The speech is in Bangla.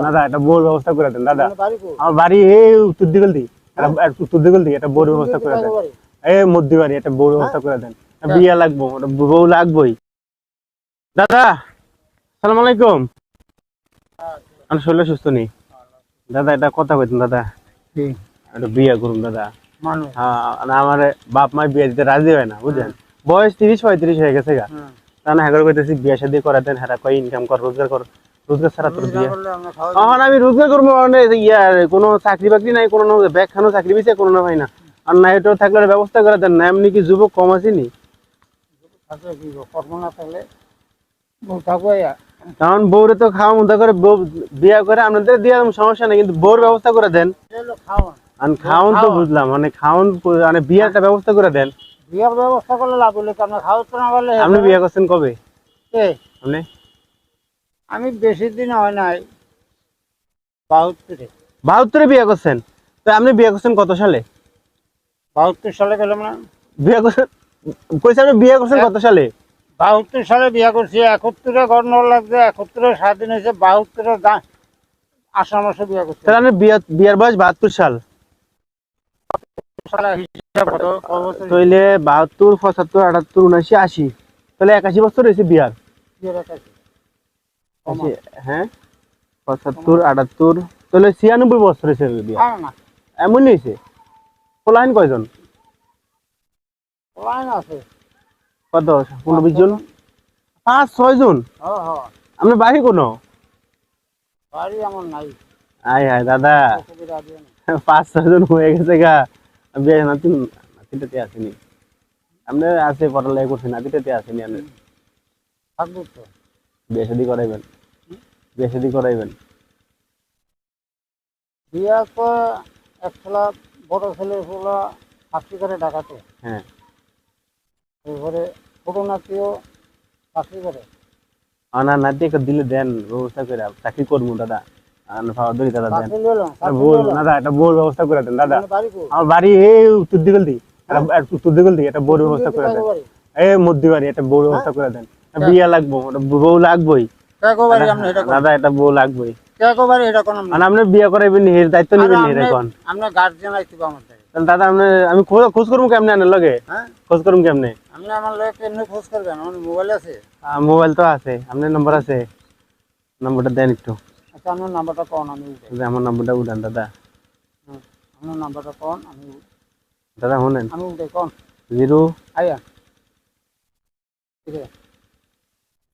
দাদা একটা বউর ব্যবস্থা করে দেন দাদা। আমার বাড়ি এই উত্তর দিগলদি, উত্তর দিগলদি একটা বউর ব্যবস্থা করে দেন। এই মধ্যি বাড়ি একটা বউর ব্যবস্থা করে দেন। বিয়ে লাগবো, বউ লাগবোই। দাদা সালাম আলাইকুম। আমি শরীর সুস্থ নেই দাদা, এটা কথা কইতেন দাদা, একটা বিয়ে করুন দাদা। হ্যাঁ, আমার বাপ মা বিয়ে দিতে রাজি হয় না বুঝলেন, বয়স 30-35 হয়ে গেছে গা। তা না হ্যাঁ কইতেছি বিয়ে শাদী করে দেন, হ্যাঁ কই ইনকাম কর, রোজগার কর, রোজগার ছাড়া তোর বিয়ে। এখন আমি রোজগার করবো মানে ইয়ার কোনো চাকরি বাকরি নাই, কোনো ব্যাগ খানো চাকরি পিছে কোনো না হয় না। আর না এটা থাকলে ব্যবস্থা করে দেন না, এমনি কি যুবক কম আসেনি? কারণ বউরে তো খাওয়া মতো করে বিয়ে করে আপনাদের দিয়ে সমস্যা নেই, কিন্তু বউর ব্যবস্থা করে দেন। খাওন তো বুঝলাম, মানে খাওন মানে বিয়ের ব্যবস্থা করে দেন। বিয়ের ব্যবস্থা করলে লাভ হলে আপনার খাওয়া না বলে। আপনি বিয়ে করছেন কবে? আপনি? আমি বেশি দিন হয় নাই, 72-এ। 72-এ বিয়ে করছেন? তো আপনি বিয়ে করছেন কত সালে? 72 সালে গেলাম না। বিয়ে করছেন কইছে, আপনি বিয়ে করছেন কত সালে? 72 সালে বিয়ে করছি, 71-এ গণনা লাগছে, 71-এ স্বাধীন হয়েছে, 72-এ আষাঢ় মাসে বিয়ে করছি। তাহলে আপনি বিয়ের বয়স 72 সাল। তাহলে 72, 75, 78, 79, 80, তাহলে 81 বছর হয়েছে বিয়ার। হ্যাঁ 75, 78, তাহলে 96 বছর হয়েছে বিয়া। এমন হয়েছে? পোলাইন কয়জন? কত 15-20 জন? 5-6 জন? আপনার বাড়ি কোনো? বাড়ি আমার নাই। আয় হায় দাদা, 5-6 জন হয়ে গেছে গা। বিয়ে নাতিটাতে আসেনি আপনার, আছে পড়ালেখা করছে, নাতিটাতে আসেনি আপনার। থাকবো তো, বিয়ে শাদী করাইবেন, বিয়ে শাদী করাইবেন। বিয়া তো এক ছেলা, বড় ছেলে হলো চাকরি করে ঢাকাতে। হ্যাঁ, এরপরে ছোট নাতিও চাকরি করে। না নাতি দিলে দেন ব্যবস্থা করে, চাকরি করবো দাদা। দাদা দেন, দাদা একটা বউর ব্যবস্থা করে দেন দাদা। আমার বাড়ি এই উত্তর দিগলদি, উত্তর দিগলদি একটা বউর ব্যবস্থা করে দেন। এই মধ্যি বাড়ি একটা বউর ব্যবস্থা করে দেন। বিয়ে লাগবো, বউ লাগবোই দাদা, একটা বউ লাগবোই। আপনার বিয়ে করাইবেন, এর দায়িত্ব নিবেন এখন। আমরা গার্জিয়ান আইছি আমাদের। দাদা আমি খোঁজ করবো কেমনে আনার লগে? খোঁজ করবো কেমনে? আপনি আমার লগে কেমনে খোঁজ করবেন? আমার মোবাইল আছে। মোবাইল তো আছে, আপনার নাম্বার আছে, নাম্বারটা দেন একটু। আচ্ছা আমার নাম্বারটা কোন, আমি আমার নাম্বারটা উঠান দাদা। আমার নাম্বারটা কোন, আমি দাদা শুনেন, আমি উঠাই কোন 0 আয়া ঠিক আছে।